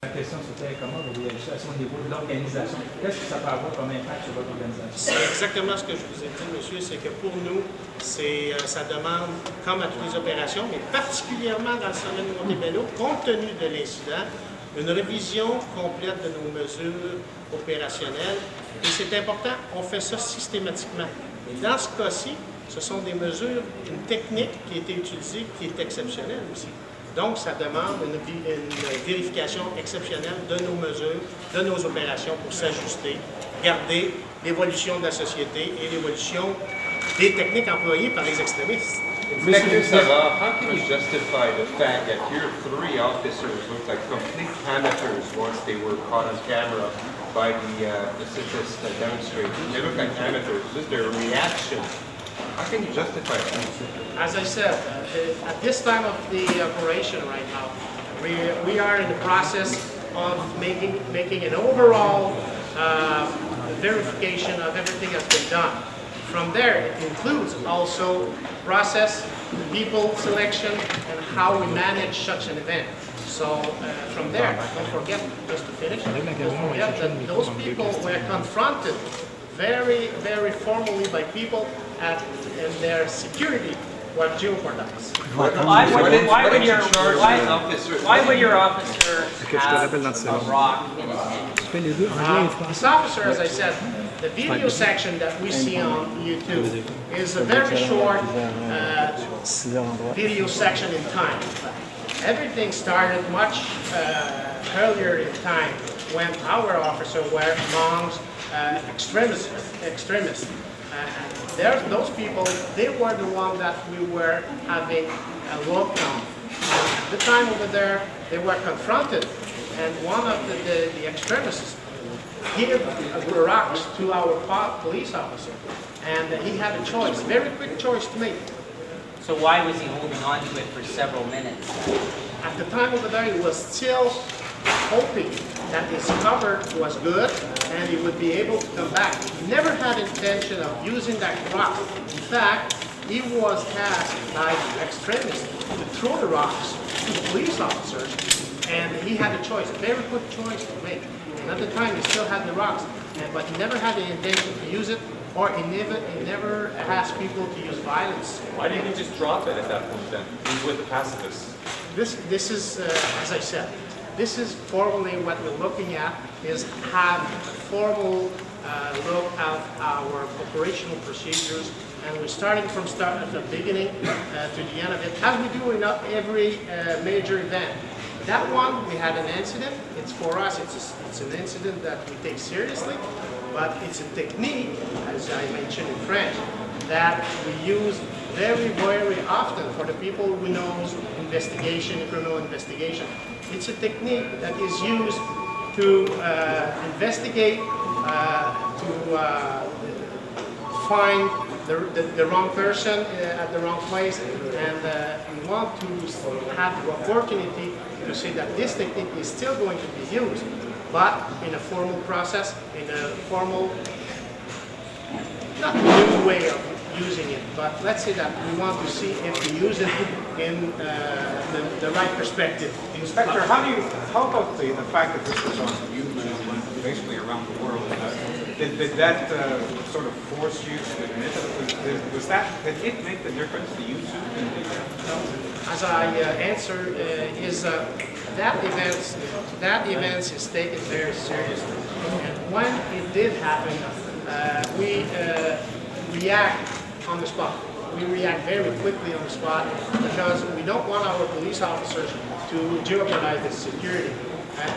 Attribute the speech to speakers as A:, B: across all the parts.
A: La question c'était comment vous réagissez au niveau de l'organisation? Qu'est-ce que ça peut avoir comme impact sur votre organisation?
B: C'est exactement ce que je vous ai dit, monsieur, c'est que pour nous, ça demande, comme à toutes les opérations, mais particulièrement dans le domaine de Montebello, compte tenu de l'incident, une révision complète de nos mesures opérationnelles. Et c'est important, on fait ça systématiquement. Mais dans ce cas-ci, ce sont des mesures, une technique qui a été utilisée, qui est exceptionnelle aussi. Donc, ça demande une vérification exceptionnelle de nos mesures, de nos opérations pour s'ajuster, garder l'évolution de la société et l'évolution des techniques employées par les extrémistes.
C: Inspector Savard, how can you justify the fact that your 3 officers looked like complete amateurs once they were caught on camera by the citizens demonstrators? They look like amateurs. Just their reaction. How can you justify that?
B: As I said, at this time of the operation right now, we are in the process of making an overall verification of everything that's been done. From there, it includes also process, people selection, and how we manage such an event. So from there, don't forget, just to finish, don't forget that those people were confronted very, very formally by people and their security were jeopardized.
D: Why would your officer have a rock in his hand?
B: This officer, as I said, the video section that we see on YouTube is a very short video section in time. Everything started much earlier in time when our officers were amongst extremists. Those people, they were the ones that we were having a look on. At the time over there, they were confronted, and one of the extremists gave rocks to our police officer, and he had a choice, very quick choice to make.
D: So why was he holding on to it for several minutes?
B: At the time over there, he was still hoping that his cover was good and he would be able to come back. He never had intention of using that rock. In fact, he was tasked by the extremists to throw the rocks to the police officers, and he had a choice, a very quick choice to make. And at the time, he still had the rocks, but he never had the intention to use it, or he never asked people to use violence.
E: Why didn't he just drop it at that point then? He was with the pacifists.
B: This is, as I said, this is formally what we're looking at, is have a formal look at our operational procedures, and we're starting from at the beginning to the end of it, as we do in every major event. That one, we had an incident. It's for us, it's an incident that we take seriously, but it's a technique, as I mentioned in French, that we use very, very often for the people who knows investigation, criminal investigation. It's a technique that is used to investigate, to find the wrong person at the wrong place, and we want to have the opportunity to see that this technique is still going to be used, but in a formal process, in a formal, not new way of using it, but let's say that we want to see if we use it in the right perspective.
F: Inspector, how about the fact that this was on YouTube basically around the world? Did that sort of force you to admit that? Did it make the difference to YouTube?
B: As I answered, that event is taken very seriously, and when it did happen, we react on the spot. We react very quickly on the spot because we don't want our police officers to jeopardize the security.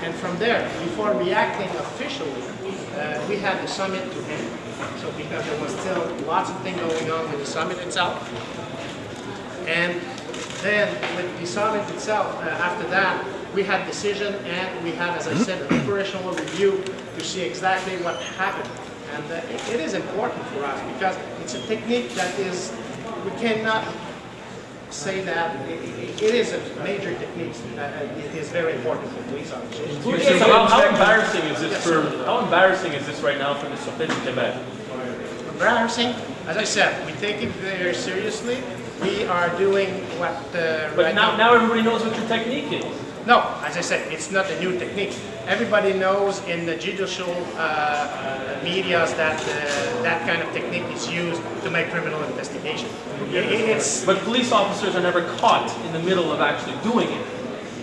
B: And from there, before reacting officially, we had the summit to end. So because there was still lots of things going on with the summit itself. And then with the summit itself, after that, we had decision and we had, as I said, an operational review to see exactly what happened. And it is important for us because it's a technique that is, we cannot say that it is a major technique. It is very important for police officers.
E: So how embarrassing is this how embarrassing is this right now for the Sûreté du Québec?
B: Embarrassing, as I said, we take it very seriously. We are doing what
E: But
B: right
E: now everybody knows what your technique is.
B: No, as I said, it's not a new technique. Everybody knows in the judicial medias that that kind of technique is used to make criminal investigation.
E: But police officers are never caught in the middle of actually doing it.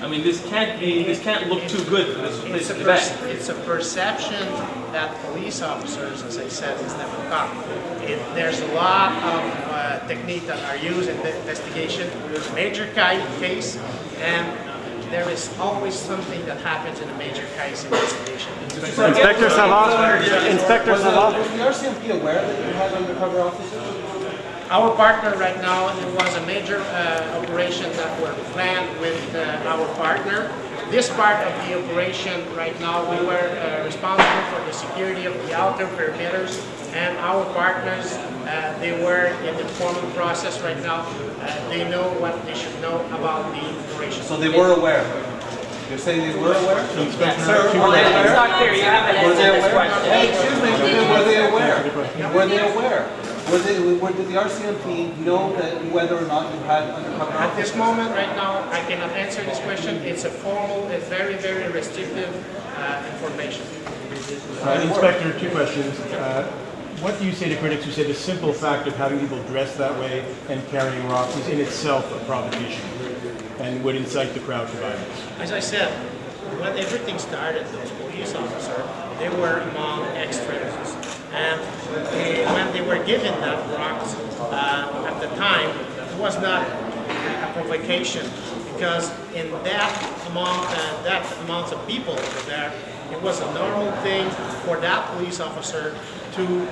E: I mean, this can't look too good for this Quebec.
B: It's a perception that police officers, as I said, is never caught. There's a lot of techniques that are used in the investigation. There's a major case, and there is always something that happens in a major case investigation.
D: Inspector Savard? Inspector Savard?
G: Was the RCMP aware that you had undercover officers?
B: Our partner right now, it was a major operation that were planned with our partner. This part of the operation right now, we were responsible for the security of the outer perimeters, and our partners, they were in the formal process right now. They know what they should know about the operation.
G: So they were aware? You're saying they were aware? Sir,
H: Well, it's not clear. You haven't answered this question.
G: Excuse me, were they aware? Were they aware? Did the RCMP know that whether or not you had undercover officers?
B: At this moment, right now, I cannot answer this question. It's a formal, it's very, very restrictive information.
I: Inspector, two questions. What do you say to critics who say the simple fact of having people dressed that way and carrying rocks is in itself a provocation and would incite the crowd to violence?
B: As I said, when everything started, those police officers, they were among extremists. And when they were given that rocks at the time, it was not a provocation, because in that amount of people over there, it was a normal thing for that police officer to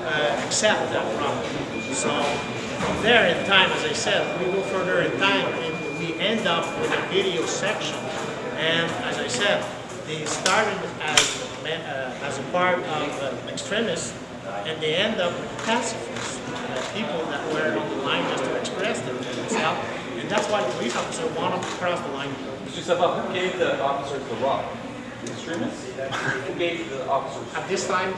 B: accept that rock. So from there in time, as I said, we go further in time and we end up with a video section. And as I said, they started as a part of extremists, and they end up with pacifists, people that were on the line just to express themselves, and that's why the police officer wanted to cross the line.
H: Mr. Savard, who gave the officers the rock? The extremists? Who gave the officers?
B: At this time,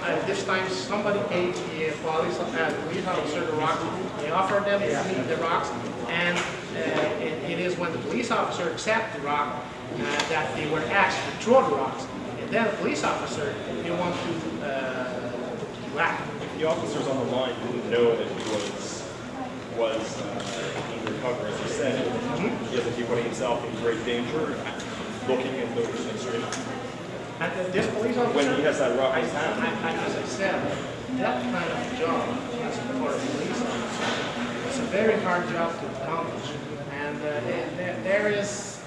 B: somebody gave the police officer the rock. They offered them the rocks, and it is when the police officer accepted the rock that they were asked to throw the rocks, and then the police officer they want to act.
J: The officers on the line didn't know that he was undercover, as you said. He has to be putting himself in great danger, looking at those extremists.
B: And this police officer,
J: when he has that rock in his hand.
B: as I said, that kind of job as for a police officer, it's a very hard job to accomplish. And there is,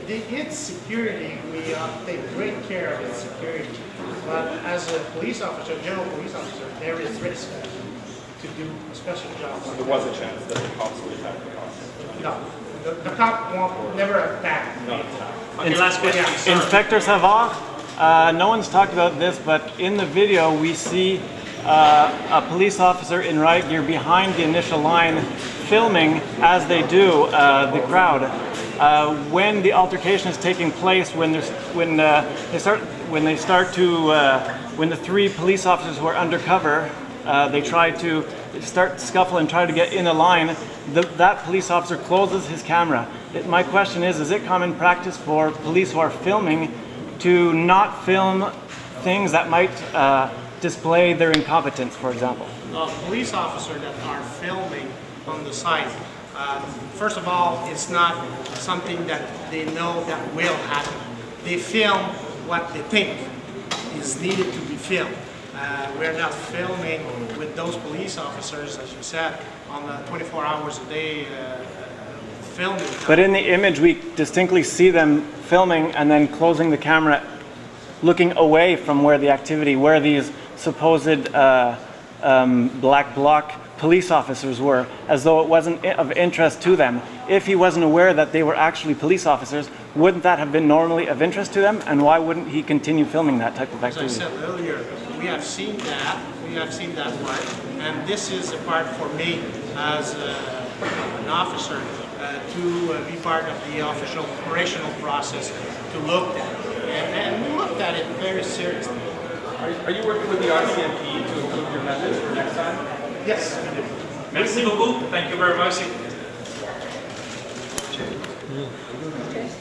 B: its security, we take great care of its security. But as a police officer, general police officer, there is risk to do a special job.
J: So there was a chance that the cops would attack the cops?
B: No, the cop won't never attack.
J: Not attack.
E: Okay, last question.
D: Inspector Savard, no one's talked about this, but in the video we see a police officer in riot gear behind the initial line filming as they do the crowd. When the altercation is taking place, when the three police officers who are undercover, they try to start scuffle and try to get in a line, that police officer closes his camera. My question is it common practice for police who are filming to not film things that might display their incompetence, for example?
B: Police officers that are filming on the site, first of all, it's not something that they know that will happen. They film what they think is needed to be filmed. We're not filming with those police officers, as you said, on the 24 hours a day filming.
D: But in the image, we distinctly see them filming and then closing the camera, looking away from where the activity, where these supposed black bloc police officers were, as though it wasn't of interest to them. If he wasn't aware that they were actually police officers, wouldn't that have been normally of interest to them? And why wouldn't he continue filming that type of activity?
B: As I said earlier, we have seen that part, and this is a part for me as an officer to be part of the official operational process to look at it. And we looked at it very seriously.
J: Are you working with the RCMP to improve your methods for next time?
B: Yes, we do.
E: Merci beaucoup. Thank you very much.
B: Okay.